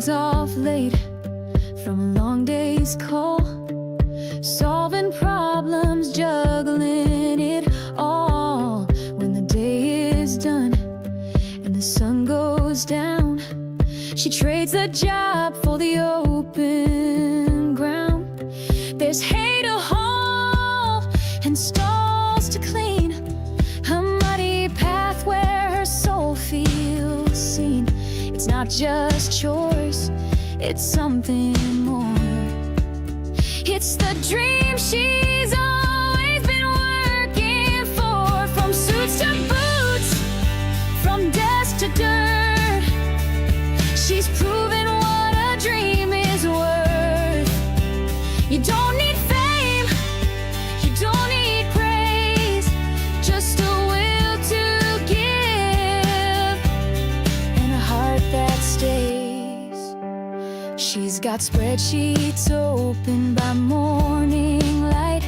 feels off late from a long day's call, solving problems, juggling it all. When the day is done and the sun goes down, she trades the job for the open ground. There's hay to haul and stalls to clean, a muddy path where her soul feels seen. It's not just chores, it's something more. It's the dream she's always been working for. From suits to boots, from desk to dirt, she's proven what a dream is worth. You don't need fame, you don't need praise, just a will to give and a heart that stays. She's got spreadsheets open by morning light,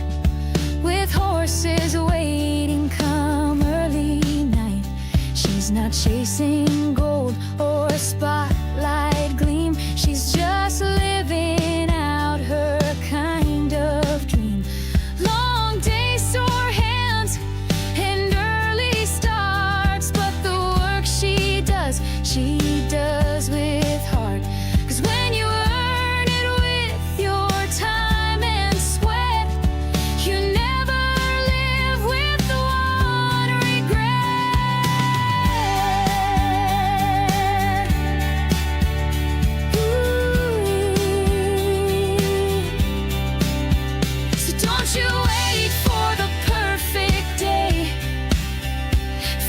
with horses waiting come early night. She's not chasing gold or spotlight gleam, she's just living out her kind of dream. Long days, sore hands, and early starts, but the work she does with heart. 'Cause when you earn it with your time and sweat, you never live with one regret. So don't you wait for the perfect day.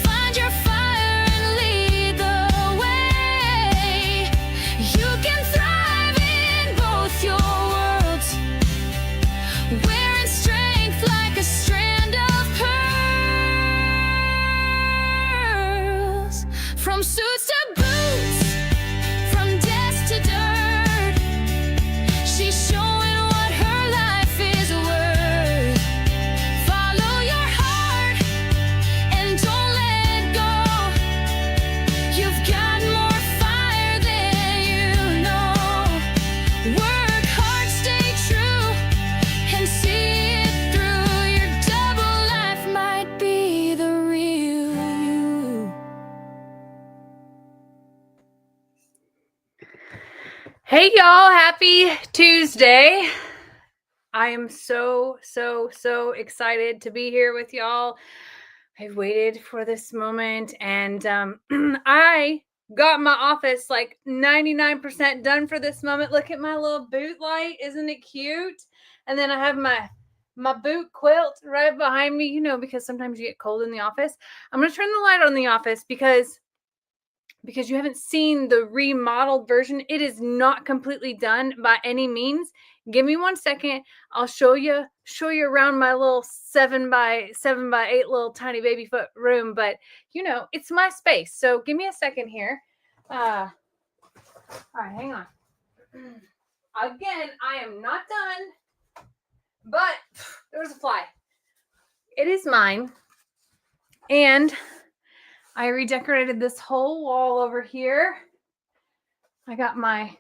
Find your fire and lead the way. You can thrive in both your worlds, wearing strength like a strand of pearls. From suits to boots, from desk to dirt, she's showing what her life is worth. Follow your heart and don't let go. You've got more fire than you know. Work hard, stay true, and see it through. Your double life might be the real you. Hey y'all, happy Tuesday. I am so excited to be here with y'all. I've waited for this moment, and I got my office like 99% done for this moment. Look at my little boot light, isn't it cute? And then I have my boot quilt right behind me, you know, because sometimes you get cold in the office. I'm gonna turn the light on the office because you haven't seen the remodeled version. It is not completely done by any means. Give me 1 second. I'll show you around my little 7x8 little tiny baby foot room, but you know, it's my space. So give me a second here. All right, hang on. Again, I am not done, but there was a fly. It is mine. And I redecorated this whole wall over here. I got my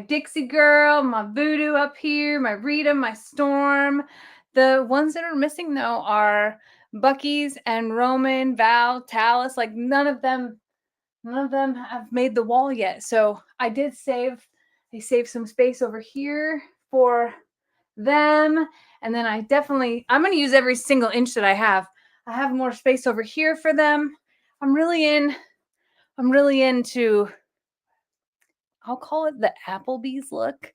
Dixie Girl, my Voodoo up here, my Rita, my Storm. The ones that are missing though are Bucky's and Roman, Val, Talus. Like none of them have made the wall yet. So I saved some space over here for them. And then I'm going to use every single inch that I have. I have more space over here for them. I'm really into, I'll call it the Applebee's look.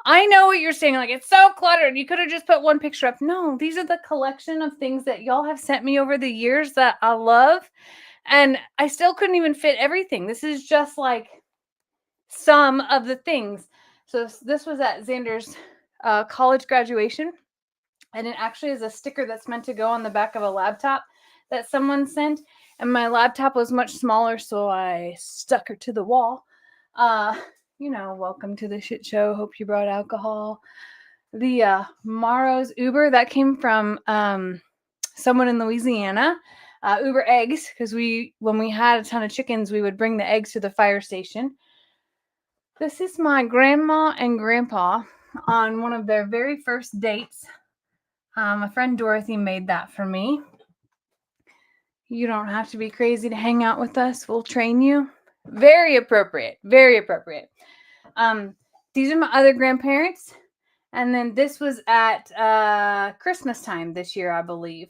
I know what you're saying. Like, it's so cluttered. You could have just put one picture up. No, these are the collection of things that y'all have sent me over the years that I love. And I still couldn't even fit everything. This is just like some of the things. So this was at Xander's college graduation. And it actually is a sticker that's meant to go on the back of a laptop that someone sent. And my laptop was much smaller, so I stuck her to the wall. You know, welcome to the shit show. Hope you brought alcohol. The Morrow's Uber, that came from someone in Louisiana. Uber eggs, because when we had a ton of chickens, we would bring the eggs to the fire station. This is my grandma and grandpa on one of their very first dates. My friend Dorothy made that for me. You don't have to be crazy to hang out with us. We'll train you. Very appropriate. Very appropriate. These are my other grandparents. And then this was at Christmas time this year, I believe,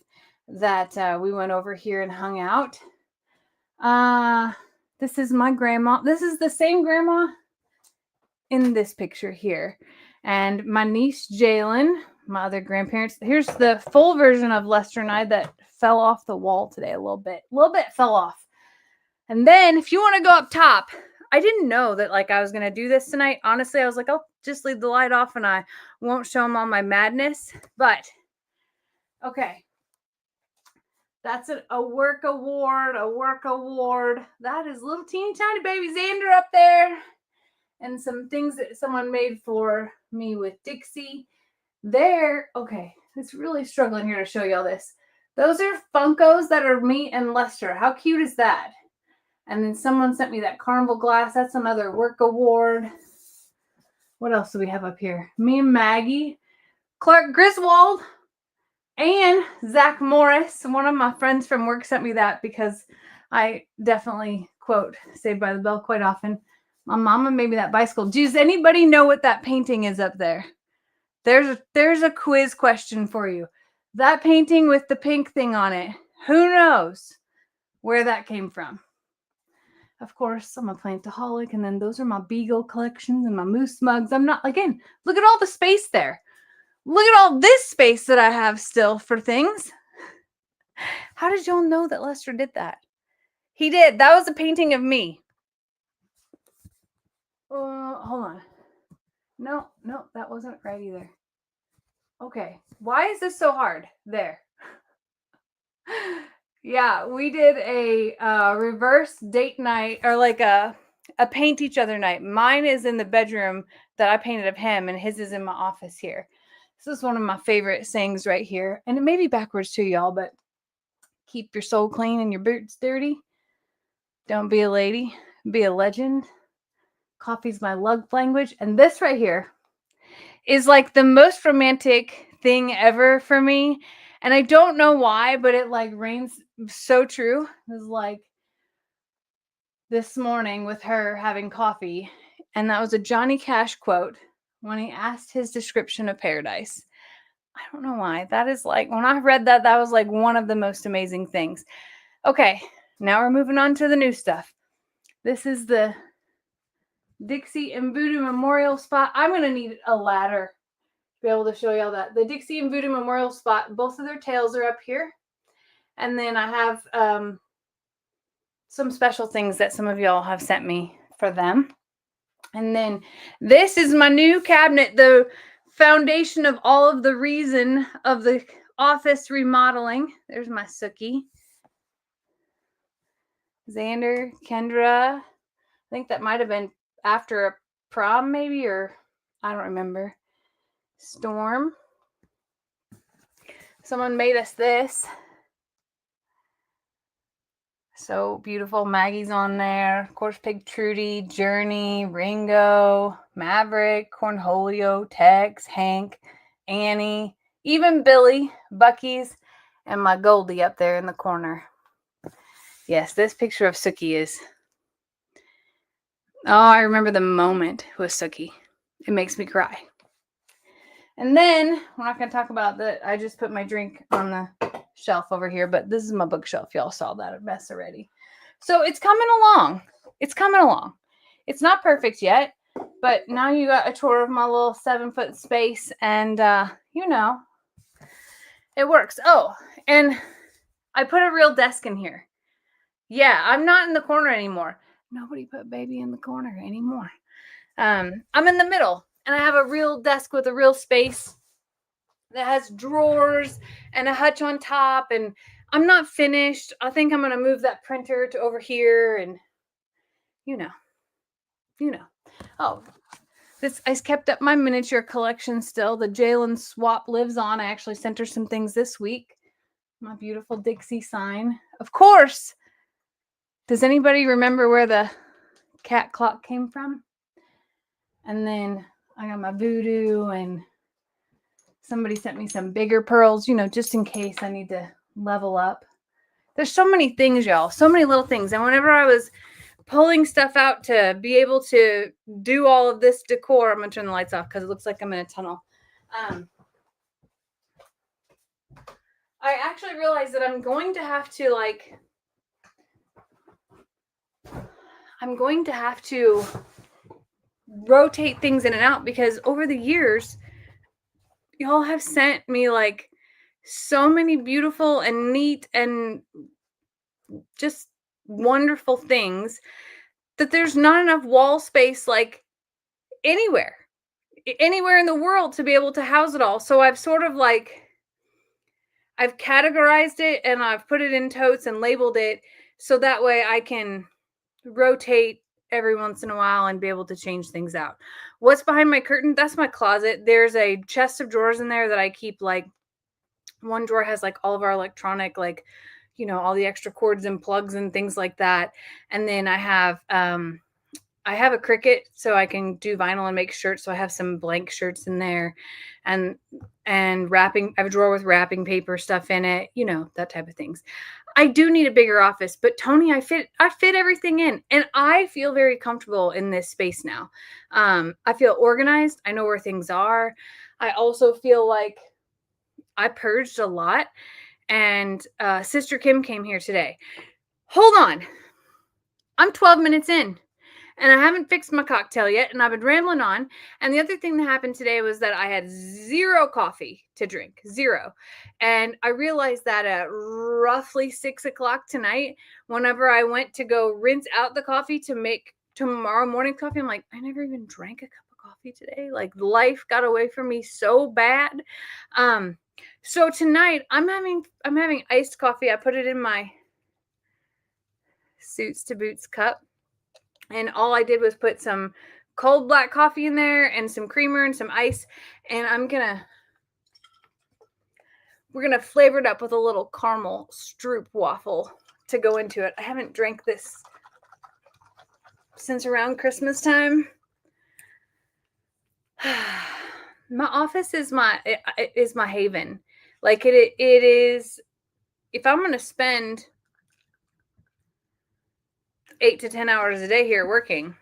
that we went over here and hung out. This is my grandma. This is the same grandma in this picture here. And my niece, Jalen, my other grandparents. Here's the full version of Lester and I that fell off the wall today a little bit. A little bit fell off. And then if you want to go up top, I didn't know that like I was going to do this tonight. Honestly, I was like, I'll just leave the light off and I won't show them all my madness. But, okay. That's a work award, a work award. That is little teeny tiny baby Xander up there. And some things that someone made for me with Dixie. There, okay, it's really struggling here to show y'all this. Those are Funkos that are me and Lester. How cute is that? And then someone sent me that carnival glass. That's another work award. What else do we have up here? Me and Maggie, Clark Griswold, and Zach Morris. One of my friends from work sent me that because I definitely quote Saved by the Bell quite often. My mama made me that bicycle. Does anybody know what that painting is up there? There's a quiz question for you. That painting with the pink thing on it. Who knows where that came from? Of course, I'm a plantaholic, and then those are my Beagle collections and my moose mugs. I'm not, again, look at all the space there. Look at all this space that I have still for things. How did y'all know that Lester did that? He did. That was a painting of me. Hold on. No, that wasn't right either. Okay. Why is this so hard? There. Yeah, we did a reverse date night, or like a paint each other night. Mine is in the bedroom that I painted of him, and his is in my office here. This is one of my favorite sayings right here. And it may be backwards too, y'all, but keep your soul clean and your boots dirty. Don't be a lady, be a legend. Coffee's my love language. And this right here is like the most romantic thing ever for me. And I don't know why, but it like reigns so true. It was like this morning with her having coffee. And that was a Johnny Cash quote when he asked his description of paradise. I don't know why. That is like, when I read that, that was like one of the most amazing things. Okay, now we're moving on to the new stuff. This is the Dixie and Voodoo Memorial spot. I'm going to need a ladder to be able to show y'all that. The Dixie and Voodoo Memorial spot, both of their tails are up here. And then I have some special things that some of y'all have sent me for them. And then this is my new cabinet, the foundation of all of the reason of the office remodeling. There's my Sookie. Xander, Kendra. I think that might have been after a prom maybe, or I don't remember. Storm. Someone made us this. So beautiful. Maggie's on there. Of course, Pig Trudy, Journey, Ringo, Maverick, Cornholio, Tex, Hank, Annie, even Billy, Bucky's, and my Goldie up there in the corner. Yes, this picture of Sookie is... Oh, I remember the moment with Sookie. It makes me cry. And then, we're not going to talk about that. I just put my drink on the shelf over here, but this is my bookshelf. Y'all saw that mess already. So it's coming along. It's coming along. It's not perfect yet, but now you got a tour of my little 7-foot space, and you know, it works. Oh, and I put a real desk in here. Yeah, I'm not in the corner anymore. Nobody put baby in the corner anymore. I'm in the middle, and I have a real desk with a real space that has drawers and a hutch on top, and I'm not finished. I think I'm going to move that printer to over here, and you know. Oh, I kept up my miniature collection still. The Jalen swap lives on. I actually sent her some things this week. My beautiful Dixie sign. Of course. Does anybody remember where the cat clock came from? And then I got my voodoo, and somebody sent me some bigger pearls, just in case I need to level up. There's so many things, y'all, so many little things. And whenever I was pulling stuff out to be able to do all of this decor, I'm going to turn the lights off because it looks like I'm in a tunnel. I actually realized that I'm going to have to rotate things in and out, because over the years, y'all have sent me like so many beautiful and neat and just wonderful things that there's not enough wall space like anywhere in the world to be able to house it all. So I've sort of I've categorized it and I've put it in totes and labeled it so that way I can rotate every once in a while and be able to change things out. What's behind my curtain? That's my closet. There's a chest of drawers in there that I keep, like, one drawer has like all of our electronic, like, all the extra cords and plugs and things like that. And then I have a Cricut so I can do vinyl and make shirts. So I have some blank shirts in there, and wrapping. I have a drawer with wrapping paper stuff in it, that type of things. I do need a bigger office, but Tony, I fit everything in, and I feel very comfortable in this space now. I feel organized. I know where things are. I also feel like I purged a lot, and Sister Kim came here today. Hold on. I'm 12 minutes in, and I haven't fixed my cocktail yet, and I've been rambling on. And the other thing that happened today was that I had zero coffee to drink, zero. And I realized that at roughly 6 o'clock tonight, whenever I went to go rinse out the coffee to make tomorrow morning coffee, I'm like, I never even drank a cup of coffee today. Like, life got away from me so bad. So tonight I'm having iced coffee. I put it in my Suits to Boots cup. And all I did was put some cold black coffee in there and some creamer and some ice. And we're going to flavor it up with a little caramel stroop waffle to go into it. I haven't drank this since around Christmas time. My office is my haven. Like, it is, if I'm going to spend 8 to 10 hours a day here working,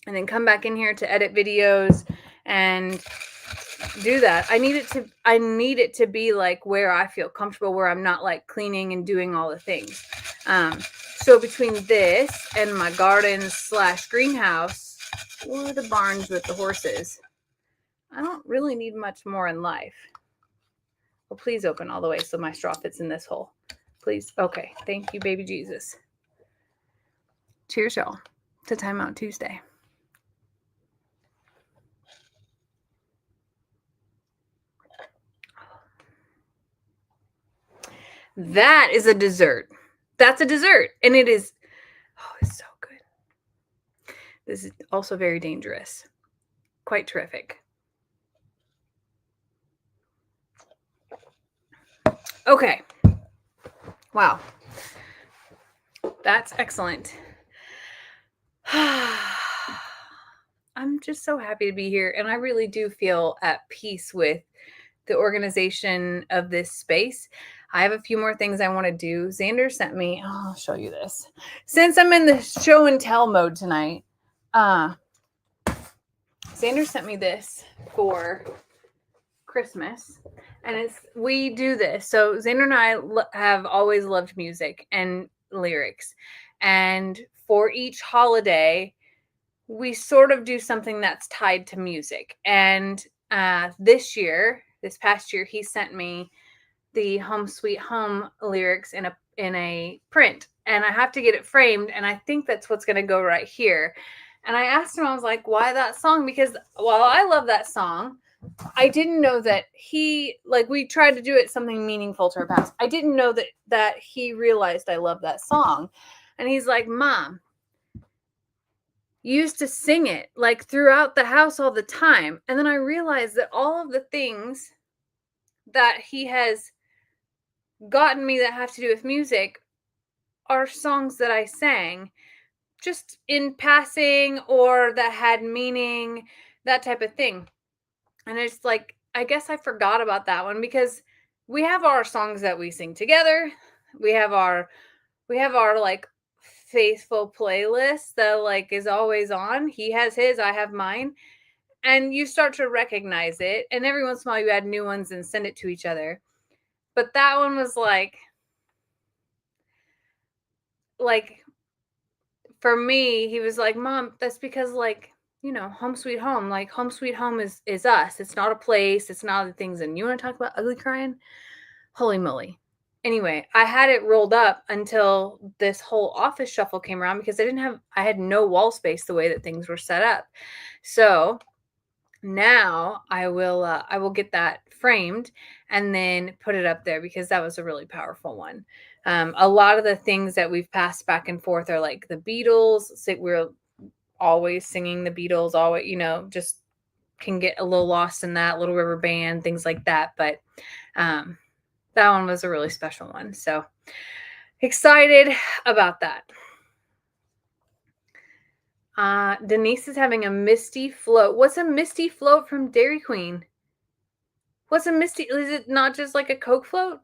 and then come back in here to edit videos and do that, I need it to be like where I feel comfortable, where I'm not like cleaning and doing all the things. So between this and my garden / greenhouse, or the barns with the horses, I don't really need much more in life. Well, please open all the way so my straw fits in this hole. Please. Okay. Thank you, baby Jesus. Cheers, y'all, to Timeout Tuesday. That is a dessert. That's a dessert. And it is, it's so good. This is also very dangerous. Quite terrific. Okay. Wow. That's excellent. I'm just so happy to be here. And I really do feel at peace with the organization of this space. I have a few more things I want to do. Xander sent me, I'll show you this. Since I'm in the show and tell mode tonight, Xander sent me this for Christmas. And we do this. So Xander and I have always loved music and lyrics. And for each holiday, we sort of do something that's tied to music. And this past year, he sent me the Home Sweet Home lyrics in a print, and I have to get it framed, and I think that's what's going to go right here. And I asked him, I was like, why that song? Because while I love that song, I didn't know that we tried to do it something meaningful to our past. I didn't know that he realized I love that song. And he's like, Mom, you used to sing it like throughout the house all the time. And then I realized that all of the things that he has gotten me that have to do with music are songs that I sang just in passing or that had meaning, that type of thing. And it's like, I guess I forgot about that one because we have our songs that we sing together. We have our like faithful playlist that like is always on. He has his, I have mine. And you start to recognize it. And every once in a while you add new ones and send it to each other. But that one was like for me, he was like, "Mom, that's because like, home sweet home. Like home sweet home is us. It's not a place, it's not other things." And you want to talk about ugly crying? Holy moly. Anyway, I had it rolled up until this whole office shuffle came around because I had no wall space the way that things were set up. So now I will get that framed and then put it up there because that was a really powerful one. A lot of the things that we've passed back and forth are like the Beatles. We're always singing the Beatles, always, just can get a little lost in that. Little River Band, things like that. But that one was a really special one. So excited about that. Denise is having a misty float. What's a misty float from Dairy Queen? What's a misty? Is it not just like a Coke float?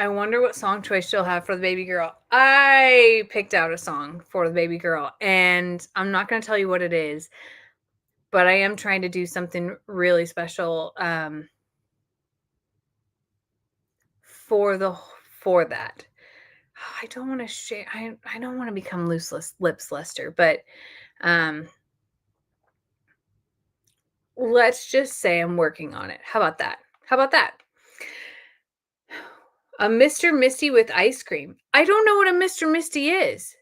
I wonder what song choice she'll have for the baby girl. I picked out a song for the baby girl, and I'm not going to tell you what it is, but I am trying to do something really special for that. I don't want to share. I don't want to become loose lips Lester, but let's just say I'm working on it. How about that? How about that? A Mr. Misty with ice cream. I don't know what a Mr. Misty is.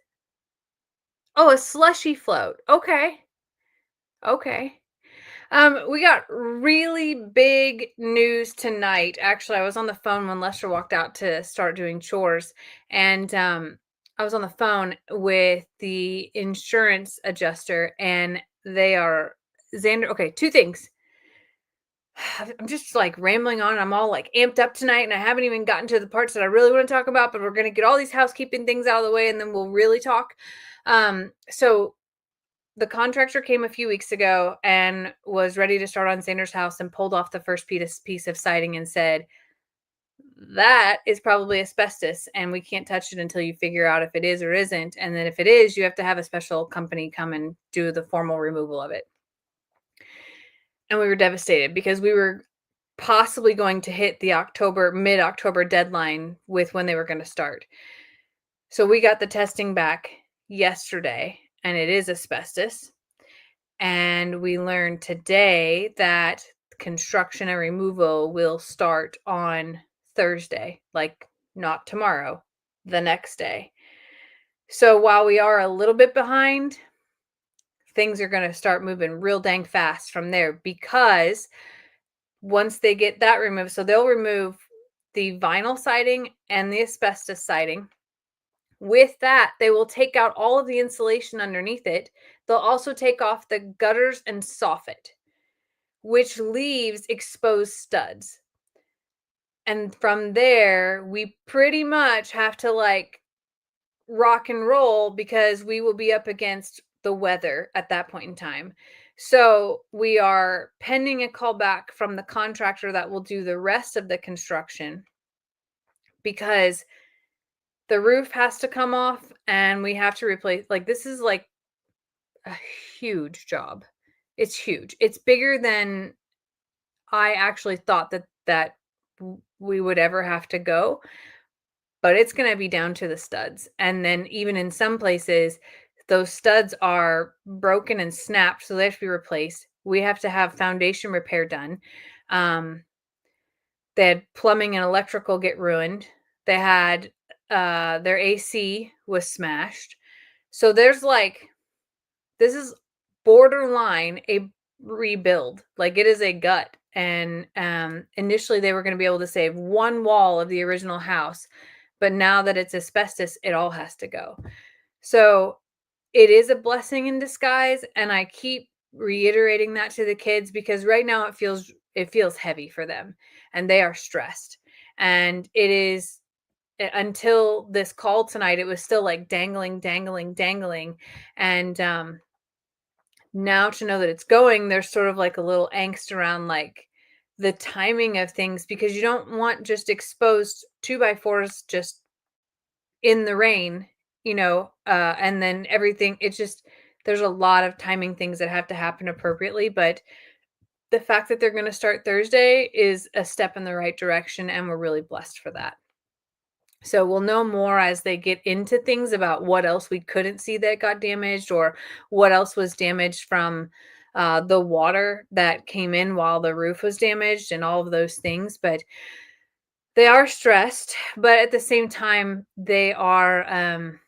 Oh, a slushy float. Okay. Okay. We got really big news tonight. Actually, I was on the phone when Lester walked out to start doing chores, and I was on the phone with the insurance adjuster, and they are Xander. Okay, two things. I'm just like rambling on. I'm all like amped up tonight, and I haven't even gotten to the parts that I really want to talk about, but we're going to get all these housekeeping things out of the way, and then we'll really talk. So the contractor came a few weeks ago and was ready to start on Xander's house and pulled off the first piece of siding and said, that is probably asbestos and we can't touch it until you figure out if it is or isn't. And then if it is, you have to have a special company come and do the formal removal of it. And we were devastated because we were possibly going to hit the mid-October deadline with when they were going to start. So we got the testing back yesterday and it is asbestos. And we learned today that construction and removal will start on Thursday, like not tomorrow, the next day. So while we are a little bit behind, things are going to start moving real dang fast from there because once they get that removed, so they'll remove the vinyl siding and the asbestos siding. With that, they will take out all of the insulation underneath it. They'll also take off the gutters and soffit, which leaves exposed studs. And from there, we pretty much have to like rock and roll because we will be up against the weather at that point in time. So we are pending a call back from the contractor that will do the rest of the construction because the roof has to come off and we have to replace, like, this is like a huge job. It's huge. It's bigger than I actually thought that we would ever have to go, but it's going to be down to the studs. And then even in some places, those studs are broken and snapped, so they have to be replaced. We have to have foundation repair done. They had plumbing and electrical get ruined. They had their AC was smashed. So there's like, this is borderline a rebuild. Like it is a gut. And initially they were going to be able to save one wall of the original house, but now that it's asbestos, it all has to go. So it is a blessing in disguise, and I keep reiterating that to the kids because right now it feels heavy for them and they are stressed. And it is until this call tonight, it was still like dangling, dangling, dangling. And now to know that it's going, there's sort of like a little angst around like the timing of things because you don't want just exposed 2x4s just in the rain, and then everything. It's just there's a lot of timing things that have to happen appropriately, but the fact that they're going to start Thursday is a step in the right direction, and we're really blessed for that. So we'll know more as they get into things about what else we couldn't see that got damaged or what else was damaged from the water that came in while the roof was damaged and all of those things. But they are stressed, but at the same time, they are,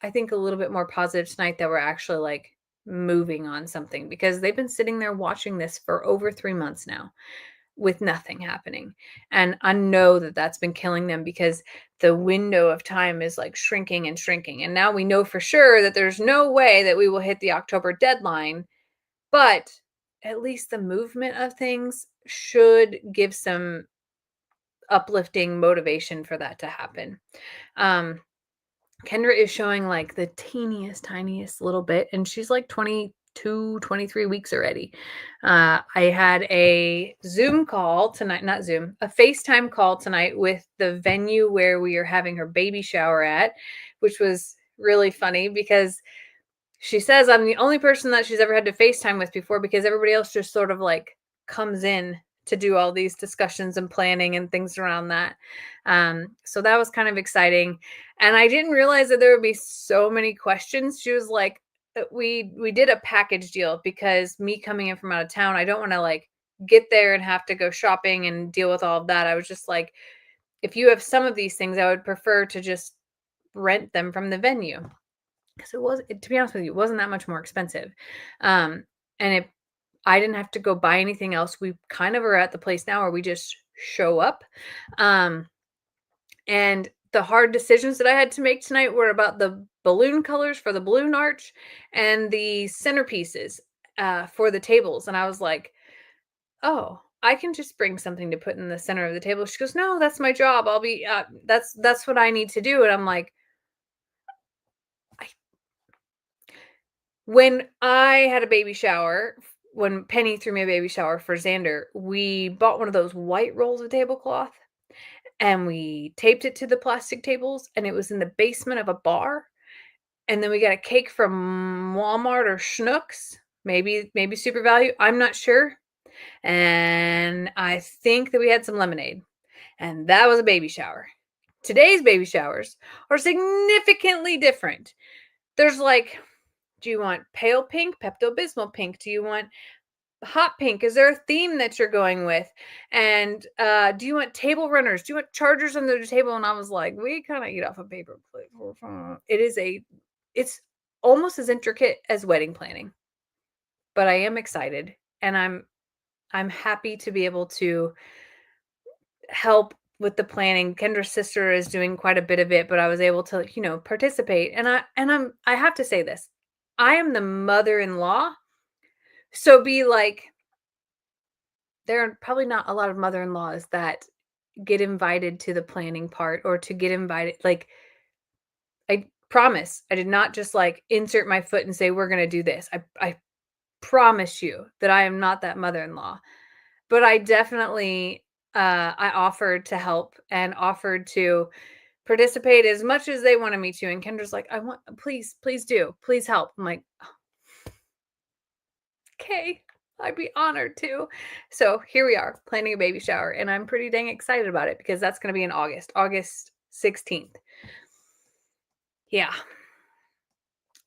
I think, a little bit more positive tonight that we're actually like moving on something because they've been sitting there watching this for over 3 months now with nothing happening. And I know that that's been killing them because the window of time is like shrinking and shrinking. And now we know for sure that there's no way that we will hit the October deadline, but at least the movement of things should give some uplifting motivation for that to happen. Um, Kendra is showing like the teeniest, tiniest little bit, and she's like 22, 23 weeks already. I had a Zoom call tonight, not Zoom, a FaceTime call tonight with the venue where we are having her baby shower at, which was really funny because she says I'm the only person that she's ever had to FaceTime with before because everybody else just sort of like comes in to do all these discussions and planning and things around that. So that was kind of exciting. And I didn't realize that there would be so many questions. She was like, we did a package deal because me coming in from out of town, I don't want to like get there and have to go shopping and deal with all of that. I was just like, if you have some of these things, I would prefer to just rent them from the venue because to be honest with you, it wasn't that much more expensive. And I didn't have to go buy anything else. We kind of are at the place now where we just show up. And the hard decisions that I had to make tonight were about the balloon colors for the balloon arch and the centerpieces for the tables. And I was like, oh, I can just bring something to put in the center of the table. She goes, no, that's my job. I'll be, that's what I need to do. And I'm like, when I had a baby shower, when Penny threw me a baby shower for Xander, we bought one of those white rolls of tablecloth and we taped it to the plastic tables and it was in the basement of a bar. And then we got a cake from Walmart or Schnucks, maybe Super Value. I'm not sure. And I think that we had some lemonade. And that was a baby shower. Today's baby showers are significantly different. There's like, do you want pale pink, Pepto-Bismol pink? Do you want hot pink? Is there a theme that you're going with? And do you want table runners? Do you want chargers under the table? And I was like, we kind of eat off a paper plate. It's almost as intricate as wedding planning. But I am excited and I'm happy to be able to help with the planning. Kendra's sister is doing quite a bit of it, but I was able to, participate. And I have to say this. I am the mother-in-law. So be like, there are probably not a lot of mother-in-laws that get invited to the planning part or to get invited. Like, I promise I did not just like insert my foot and say, we're going to do this. I promise you that I am not that mother-in-law, but I definitely, I offered to help and offered to participate as much as they wanted me to. And Kendra's like, please do, please help. I'm like, okay, I'd be honored to. So here we are planning a baby shower and I'm pretty dang excited about it because that's going to be in August 16th. Yeah.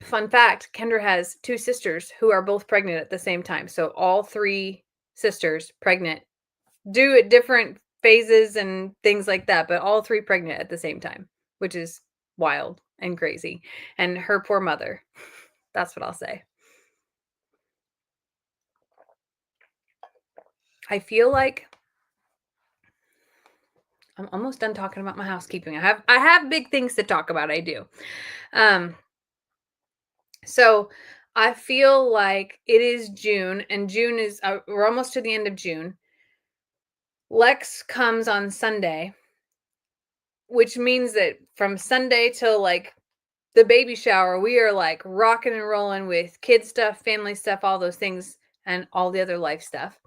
Fun fact, Kendra has 2 sisters who are both pregnant at the same time. So all 3 sisters pregnant, due at different phases and things like that, but all 3 pregnant at the same time, which is wild and crazy. And her poor mother. That's what I'll say. I feel like I'm almost done talking about my housekeeping. I have big things to talk about. I do. So I feel like it is June, and June is we're almost to the end of June. Lex comes on Sunday, which means that from Sunday till like the baby shower, we are like rocking and rolling with kid stuff, family stuff, all those things, and all the other life stuff.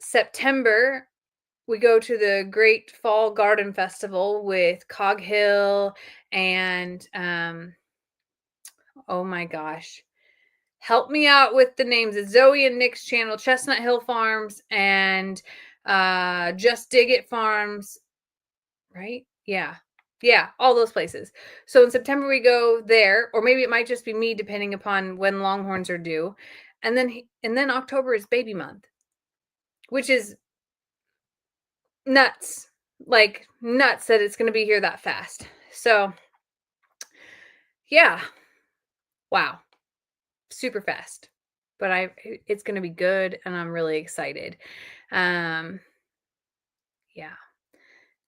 September, we go to the Great Fall Garden Festival with Cog Hill and oh my gosh. Help me out with the names. It's Zoe and Nick's channel, Chestnut Hill Farms and Just Dig It Farms, right? Yeah. Yeah, all those places. So in September we go there, or maybe it might just be me depending upon when longhorns are due. And then October is baby month, which is nuts. Like nuts that it's going to be here that fast. So, yeah. Wow. Super fast. But it's going to be good and I'm really excited. Um yeah.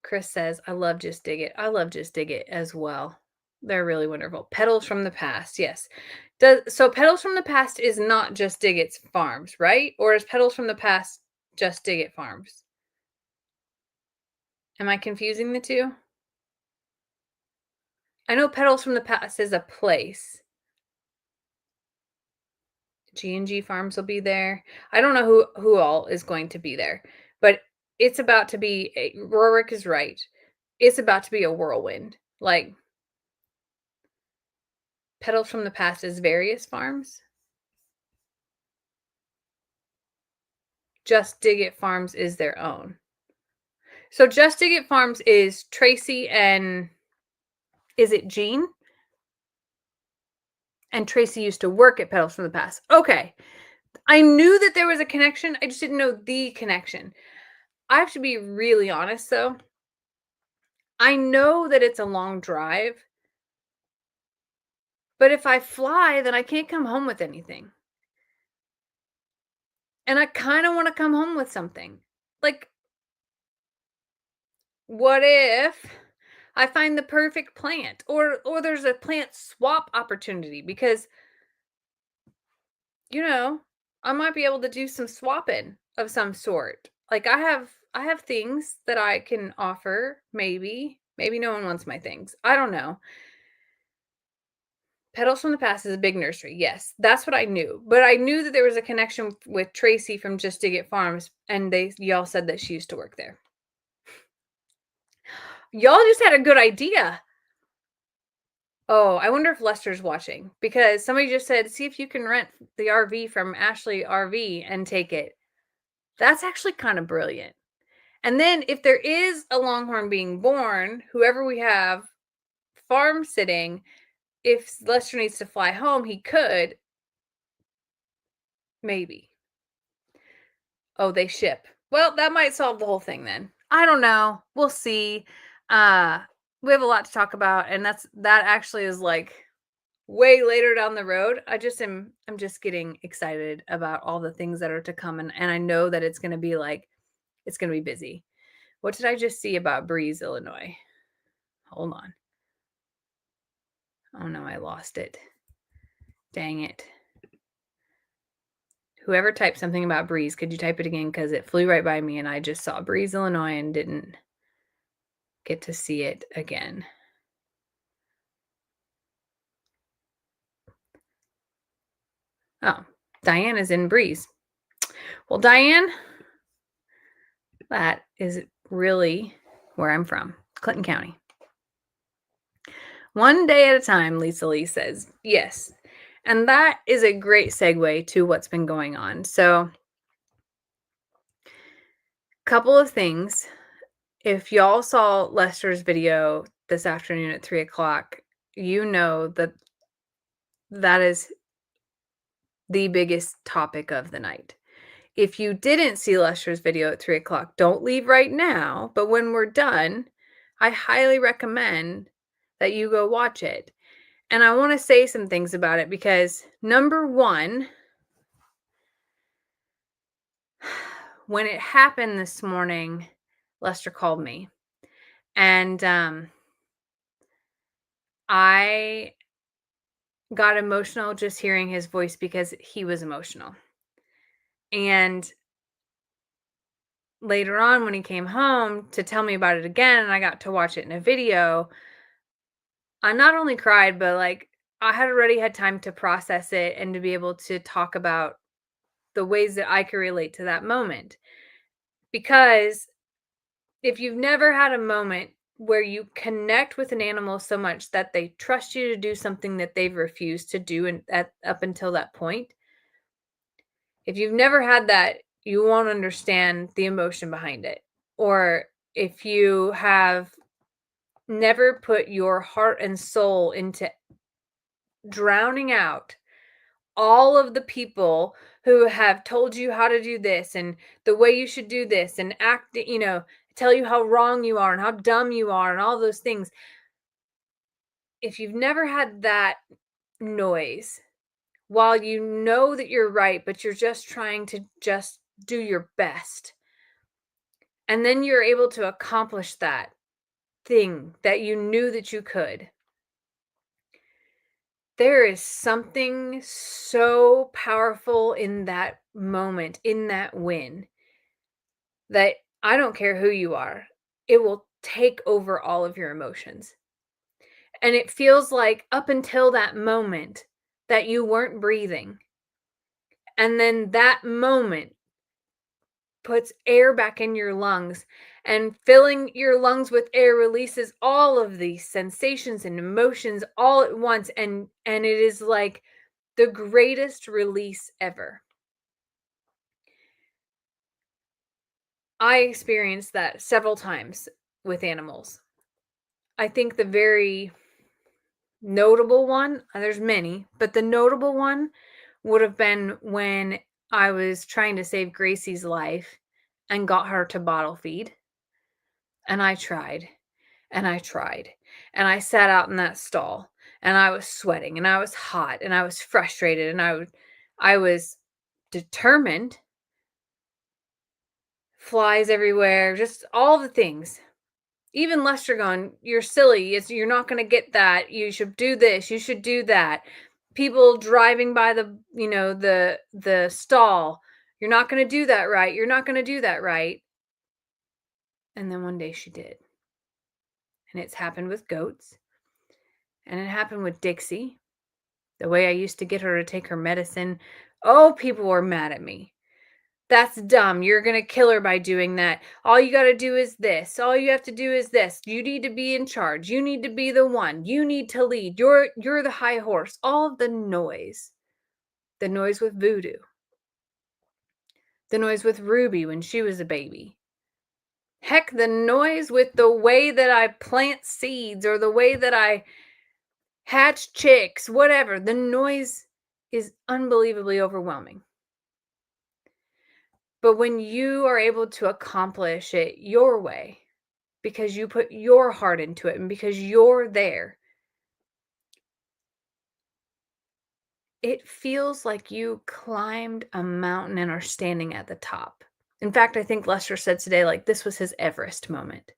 Chris says, I love Just Dig It. I love Just Dig It as well. They're really wonderful. Petals from the Past. Yes. So Petals from the Past is not Just Dig It Farms, right? Or is Petals from the Past Just Dig It Farms? Am I confusing the two? I know Petals from the Past is a place. G&G Farms will be there. I don't know who all is going to be there, but it's about to be Rorik is right. It's about to be a whirlwind. Like Petals from the Past is various farms. Just Dig It Farms is their own. So Just Dig It Farms is Tracy and is it Jean? And Tracy used to work at Petals from the Past. Okay. I knew that there was a connection. I just didn't know the connection. I have to be really honest though. I know that it's a long drive, but if I fly, then I can't come home with anything. And I kind of want to come home with something. Like, what if I find the perfect plant or there's a plant swap opportunity because I might be able to do some swapping of some sort. Like I have things that I can offer, maybe. Maybe no one wants my things. I don't know. Petals from the Past is a big nursery. Yes, that's what I knew. But I knew that there was a connection with Tracy from Just Dig It Farms, and y'all said that she used to work there. Y'all just had a good idea. Oh, I wonder if Lester's watching because somebody just said, see if you can rent the RV from Ashley RV and take it. That's actually kind of brilliant. And then if there is a longhorn being born, whoever we have farm sitting, if Lester needs to fly home, he could. Maybe. Oh, they ship. Well, that might solve the whole thing then. I don't know. We'll see. We have a lot to talk about, and that actually is like way later down the road. I'm just getting excited about all the things that are to come, and I know that it's gonna be busy. What did I just see about Breeze, Illinois? Hold on. Oh no, I lost it. Dang it. Whoever typed something about Breeze, could you type it again? Because it flew right by me and I just saw Breeze, Illinois and didn't get to see it again. Oh, Diane is in Breeze. Well, Diane, that is really where I'm from, Clinton County. One day at a time, Lisa Lee says. Yes. And that is a great segue to what's been going on. So, couple of things. If y'all saw Lester's video this afternoon at 3:00, you know that is the biggest topic of the night. If you didn't see Lester's video at 3:00, don't leave right now. But when we're done, I highly recommend that you go watch it. And I want to say some things about it because number one, when it happened this morning, Lester called me and I got emotional just hearing his voice because he was emotional. And later on, when he came home to tell me about it again, and I got to watch it in a video, I not only cried, but like I had already had time to process it and to be able to talk about the ways that I could relate to that moment. Because if you've never had a moment where you connect with an animal so much that they trust you to do something that they've refused to do and up until that point, if you've never had that, you won't understand the emotion behind it. Or if you have never put your heart and soul into drowning out all of the people who have told you how to do this and the way you should do this and act, tell you how wrong you are and how dumb you are and all those things. If you've never had that noise while you know that you're right, but you're just trying to just do your best, and then you're able to accomplish that thing that you knew that you could, there is something so powerful in that moment, in that win, that I don't care who you are, it will take over all of your emotions. And it feels like up until that moment that you weren't breathing. And then that moment puts air back in your lungs, and filling your lungs with air releases all of these sensations and emotions all at once, and it is like the greatest release ever. I experienced that several times with animals. I think the very notable one, there's many, but the notable one would have been when I was trying to save Gracie's life and got her to bottle feed. And I tried and I tried. And I sat out in that stall and I was sweating and I was hot and I was frustrated and I was determined. Flies everywhere, just all the things. Even Lester going, "You're silly. You're not going to get that. You should do this. You should do that." People driving by the stall. "You're not going to do that right. You're not going to do that right." And then one day she did. And it's happened with goats. And it happened with Dixie. The way I used to get her to take her medicine. Oh, people were mad at me. "That's dumb. You're going to kill her by doing that. All you got to do is this. All you have to do is this. You need to be in charge. You need to be the one. You need to lead. You're the high horse." All of the noise. The noise with Voodoo. The noise with Ruby when she was a baby. Heck, the noise with the way that I plant seeds or the way that I hatch chicks, whatever. The noise is unbelievably overwhelming. But when you are able to accomplish it your way, because you put your heart into it and because you're there, it feels like you climbed a mountain and are standing at the top. In fact, I think Lester said today, like, this was his Everest moment.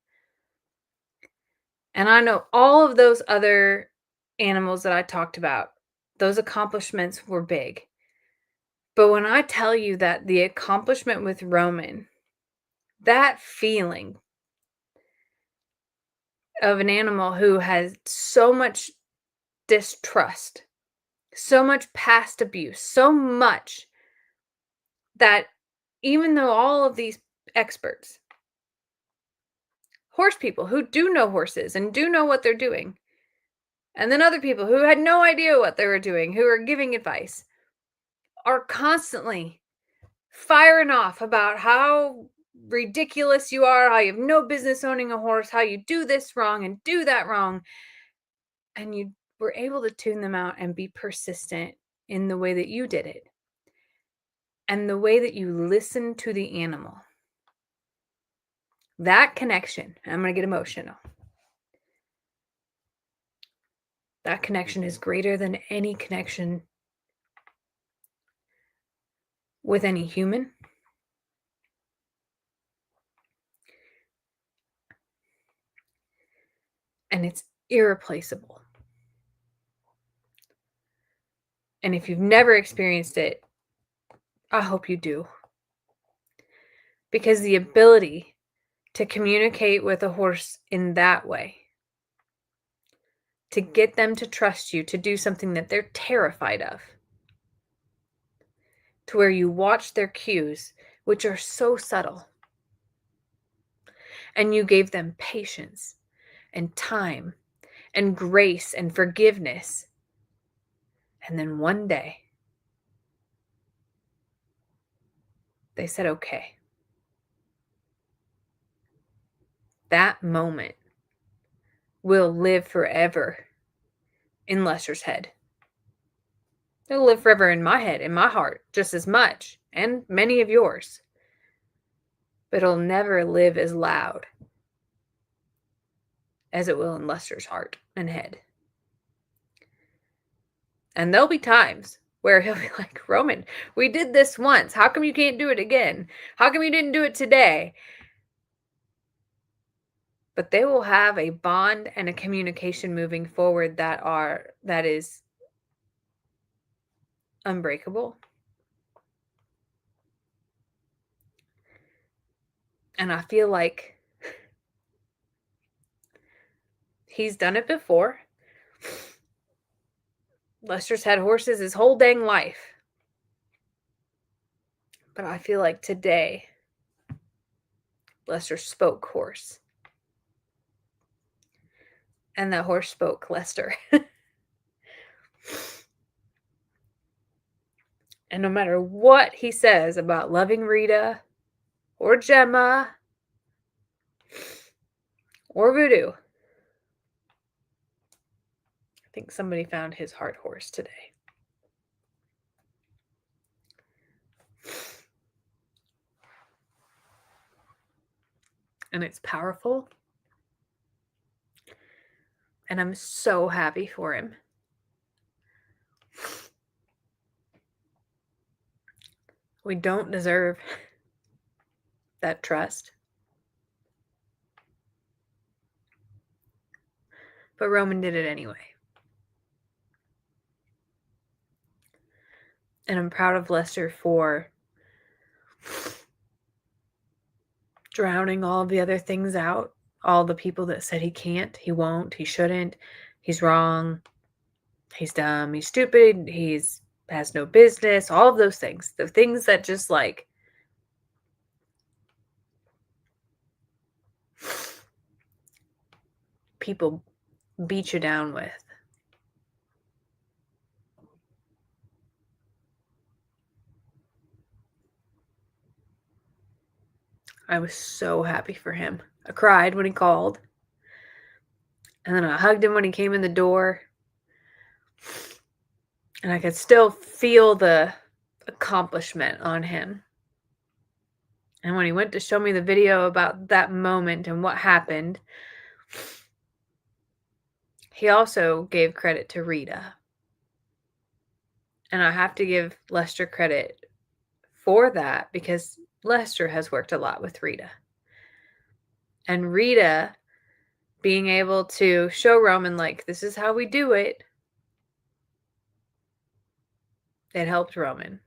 And I know all of those other animals that I talked about, those accomplishments were big. But when I tell you that the accomplishment with Roman, that feeling of an animal who has so much distrust, so much past abuse, so much that even though all of these experts, horse people who do know horses and do know what they're doing, and then other people who had no idea what they were doing, who are giving advice, are constantly firing off about how ridiculous you are, how you have no business owning a horse, how you do this wrong and do that wrong. And you were able to tune them out and be persistent in the way that you did it and the way that you listened to the animal. That connection, I'm going to get emotional. That connection is greater than any connection with any human. And it's irreplaceable. And if you've never experienced it, I hope you do. Because the ability to communicate with a horse in that way, to get them to trust you, to do something that they're terrified of, to where you watch their cues, which are so subtle, and you gave them patience and time and grace and forgiveness. And then one day, they said, okay. That moment will live forever in Lester's head. It'll live forever in my head, in my heart, just as much, and many of yours. But it'll never live as loud as it will in Lester's heart and head. And there'll be times where he'll be like, Roman, we did this once. How come you can't do it again? How come you didn't do it today? But they will have a bond and a communication moving forward that is unbreakable. And I feel like he's done it before. Lester's had horses his whole dang life. But I feel like today, Lester spoke horse. And that horse spoke Lester. And no matter what he says about loving Rita or Gemma or Voodoo, I think somebody found his heart horse today. And it's powerful. And I'm so happy for him. We don't deserve that trust. But Roman did it anyway. And I'm proud of Lester for drowning all the other things out. All the people that said he can't, he won't, he shouldn't, he's wrong, he's dumb, he's stupid, he's has no business, all of those things. The things that just like people beat you down with. I was so happy for him. I cried when he called. And then I hugged him when he came in the door. And I could still feel the accomplishment on him. And when he went to show me the video about that moment and what happened, he also gave credit to Rita. And I have to give Lester credit for that because Lester has worked a lot with Rita. And Rita being able to show Roman, like, this is how we do it. It helped Roman.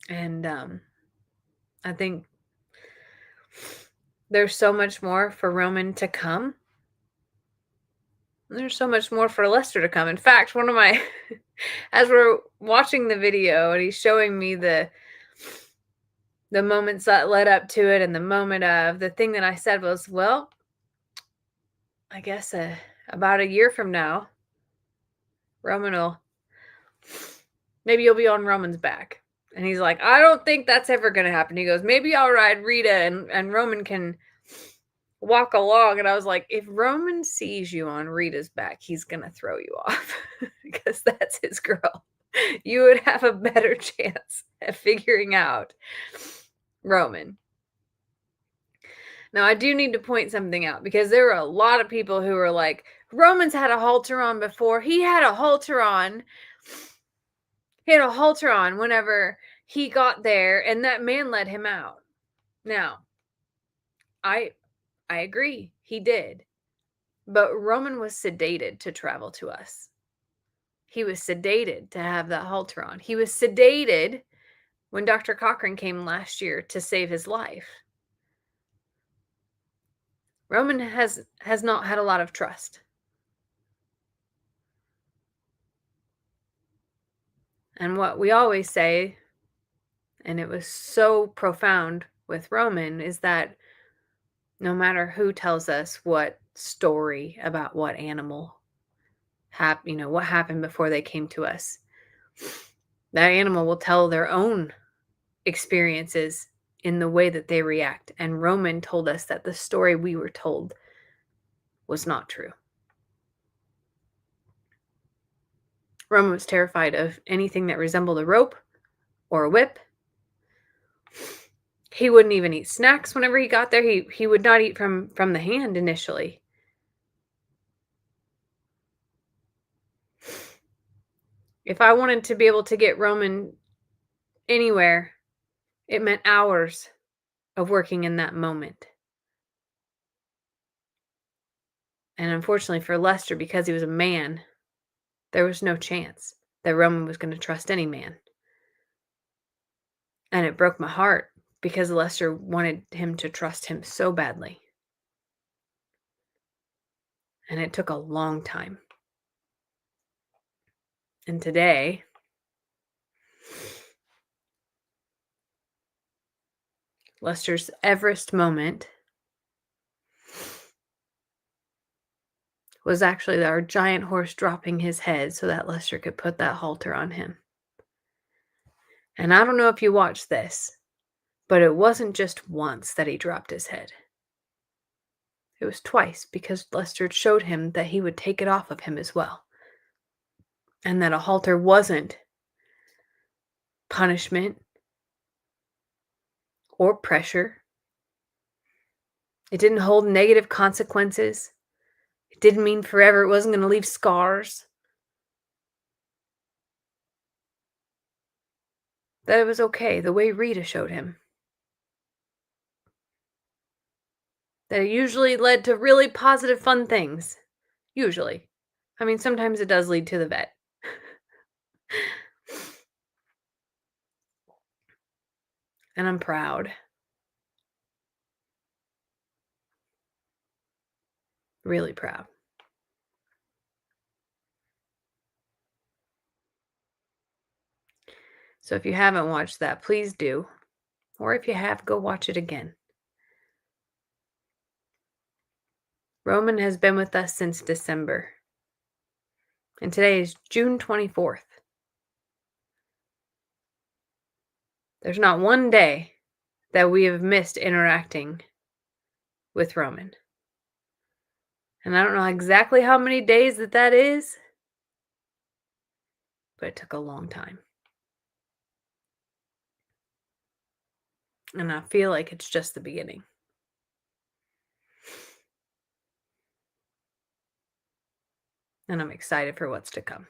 And I think there's so much more for Roman to come. There's so much more for Lester to come. In fact, one of my, as we're watching the video and he's showing me the moments that led up to it and the moment of, the thing that I said was, well, I guess about a year from now, maybe you'll be on Roman's back. And he's like, I don't think that's ever going to happen. He goes, maybe I'll ride Rita and Roman can walk along. And I was like, if Roman sees you on Rita's back, he's going to throw you off because that's his girl. You would have a better chance at figuring out Roman. Now, I do need to point something out because there were a lot of people who were like, Roman's had a halter on before. He had a halter on. He had a halter on whenever he got there and that man let him out. Now, I agree. He did. But Roman was sedated to travel to us. He was sedated to have that halter on. He was sedated when Dr. Cochran came last year to save his life. Roman has not had a lot of trust. And what we always say, and it was so profound with Roman, is that no matter who tells us what story about what animal what happened before they came to us, that animal will tell their own experiences in the way that they react. And Roman told us that the story we were told was not true. Roman was terrified of anything that resembled a rope or a whip. He wouldn't even eat snacks whenever he got there. He would not eat from the hand initially. If I wanted to be able to get Roman anywhere, it meant hours of working in that moment. And unfortunately for Lester, because he was a man, there was no chance that Roman was going to trust any man. And it broke my heart because Lester wanted him to trust him so badly. And it took a long time. And today, Lester's Everest moment was actually our giant horse dropping his head so that Lester could put that halter on him. And I don't know if you watched this, but it wasn't just once that he dropped his head. It was twice, because Lester showed him that he would take it off of him as well. And that a halter wasn't punishment or pressure. It didn't hold negative consequences. It didn't mean forever. It wasn't going to leave scars. That it was okay, the way Rita showed him. That it usually led to really positive, fun things. Usually. I mean, sometimes it does lead to the vet. And I'm proud. Really proud. So if you haven't watched that, please do. Or if you have, go watch it again. Roman has been with us since December. And today is June 24th. There's not one day that we have missed interacting with Roman. And I don't know exactly how many days that is, but it took a long time. And I feel like it's just the beginning. And I'm excited for what's to come.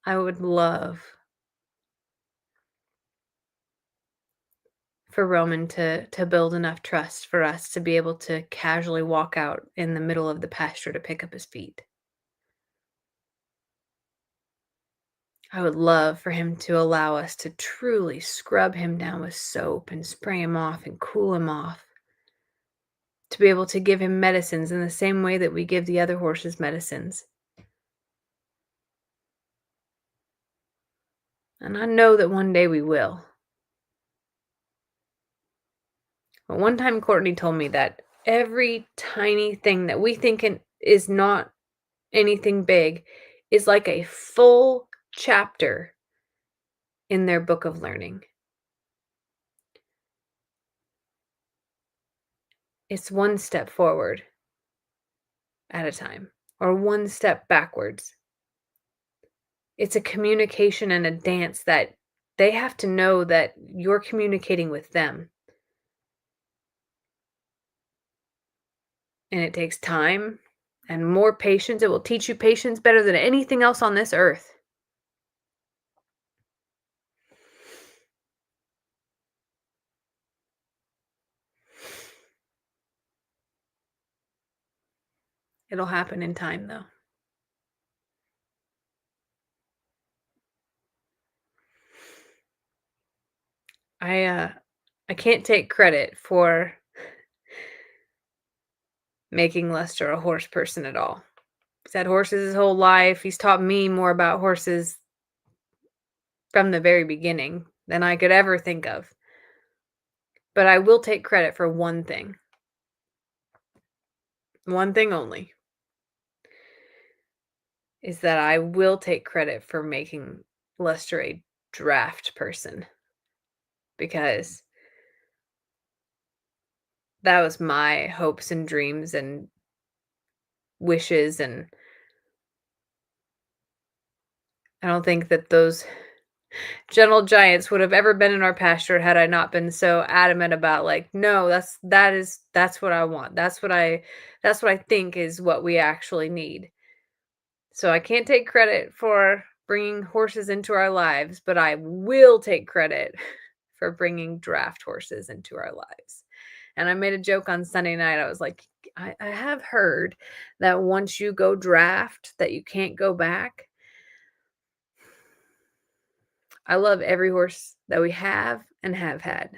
I would love for Roman to build enough trust for us to be able to casually walk out in the middle of the pasture to pick up his feet. I would love for him to allow us to truly scrub him down with soap and spray him off and cool him off. To be able to give him medicines in the same way that we give the other horses medicines. And I know that one day we will. But one time Courtney told me that every tiny thing that we think is not anything big is like a full chapter in their book of learning. It's one step forward at a time, or one step backwards. It's a communication and a dance that they have to know that you're communicating with them. And it takes time and more patience. It will teach you patience better than anything else on this earth. It'll happen in time, though. I can't take credit for making Lester a horse person at all. He's had horses his whole life. He's taught me more about horses from the very beginning than I could ever think of. But I will take credit for one thing. One thing only. Is that I will take credit for making Lester a draft person. Because that was my hopes and dreams and wishes, and I don't think that those gentle giants would have ever been in our pasture had I not been so adamant about, like, no, that's what I want. That's what I think is what we actually need. So I can't take credit for bringing horses into our lives, but I will take credit for bringing draft horses into our lives. And I made a joke on Sunday night. I was like, I have heard that once you go draft, that you can't go back. I love every horse that we have and have had.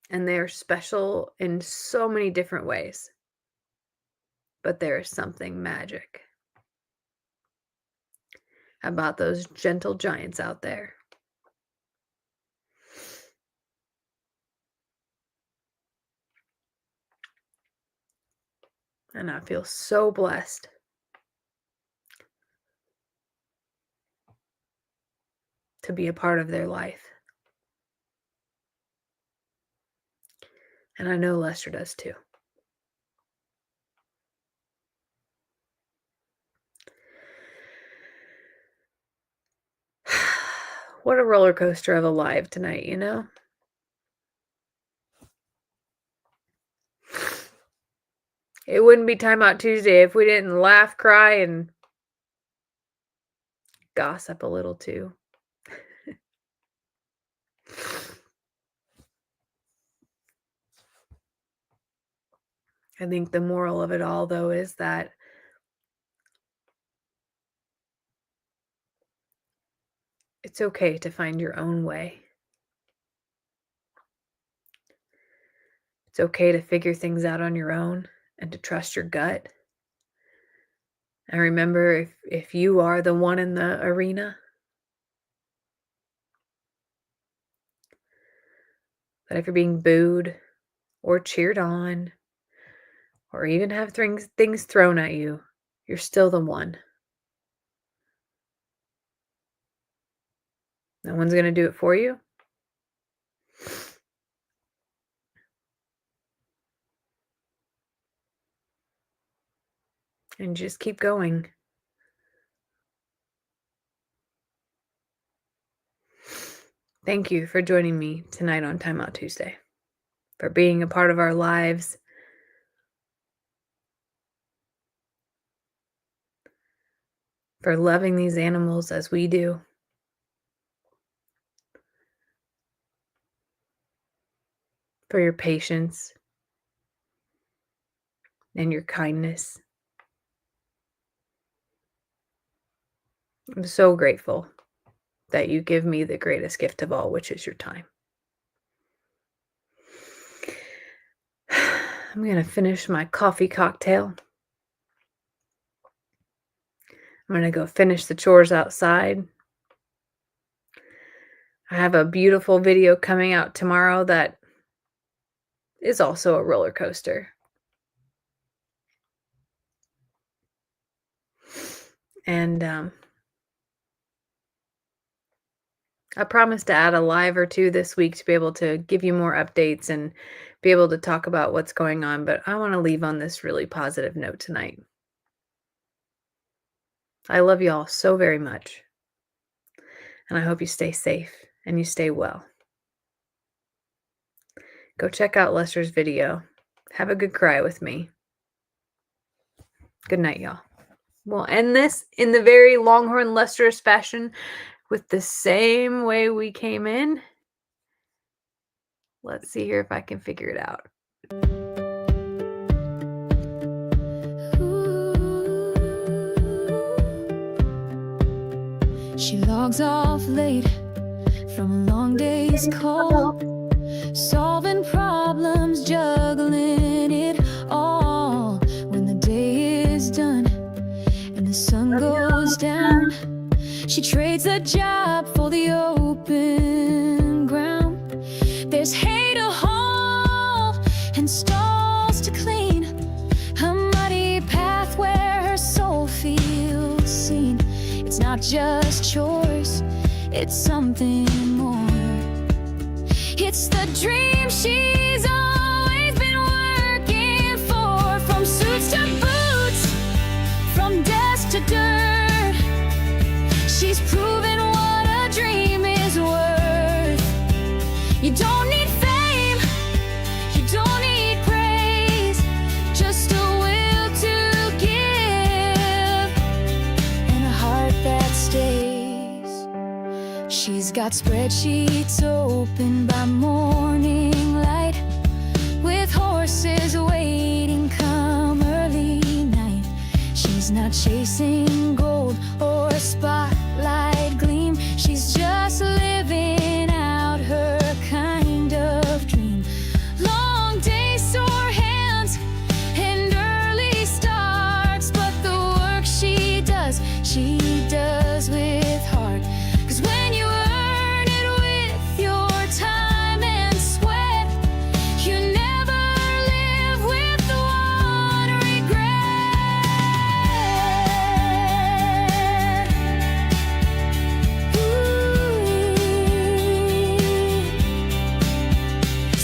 And they're special in so many different ways. But there is something magic about those gentle giants out there. And I feel so blessed to be a part of their life. And I know Lester does too. What a roller coaster of a life tonight, you know? It wouldn't be Timeout Tuesday if we didn't laugh, cry, and gossip a little too. I think the moral of it all, though, is that it's okay to find your own way. It's okay to figure things out on your own and to trust your gut. And remember, if you are the one in the arena, that if you're being booed or cheered on or even have things thrown at you, you're still the one. No one's going to do it for you. And just keep going. Thank you for joining me tonight on Timeout Tuesday, for being a part of our lives, for loving these animals as we do, for your patience and your kindness. I'm so grateful that you give me the greatest gift of all, which is your time. I'm going to finish my coffee cocktail. I'm going to go finish the chores outside. I have a beautiful video coming out tomorrow that is also a roller coaster. And I promise to add a live or two this week to be able to give you more updates and be able to talk about what's going on. But I want to leave on this really positive note tonight. I love you all so very much. And I hope you stay safe and you stay well. Go check out Lester's video. Have a good cry with me. Good night, y'all. We'll end this in the very Longhorn Lester's fashion with the same way we came in. Let's see here if I can figure it out. logs off late from a long day's call, solving problems, juggling it all. When the day is done and the sun goes down, she trades the job for the open ground. There's hay to haul and stalls to clean, a muddy path where her soul feels seen. It's not just chores, it's something more. It's the dream she's always been working for. From suits to boots, from desk to dirt, she's proven what a dream is worth. You don't need fame, you don't need praise, just a will to give and a heart that stays. She's got spreadsheets open by morning light, with horses waiting come early night. She's not chasing gold or spotlight gleam, she's just living out her kind of dream. Long days, sore hands, and early starts, but the work she does with heart. 'Cause when you earn it with your time and sweat, you never live with one regret.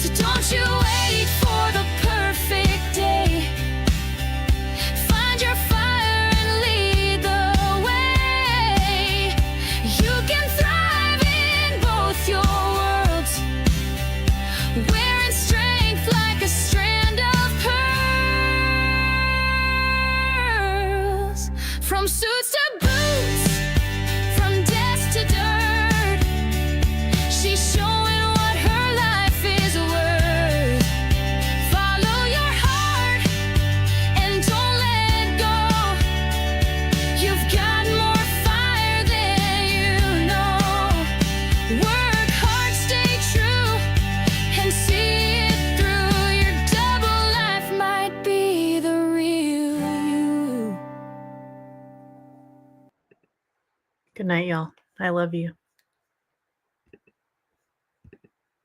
So don't you wait for the perfect day. Find your fire and lead the way. You can thrive in both your worlds, wearing strength like a strand of pearls. From suits to boots, from desk to dirt, she's showing what her life is worth. Follow your heart and don't let go. You've got more fire than you know. Work hard, stay true, and see it through. Your double life might be the real you. Good night, y'all. I love you.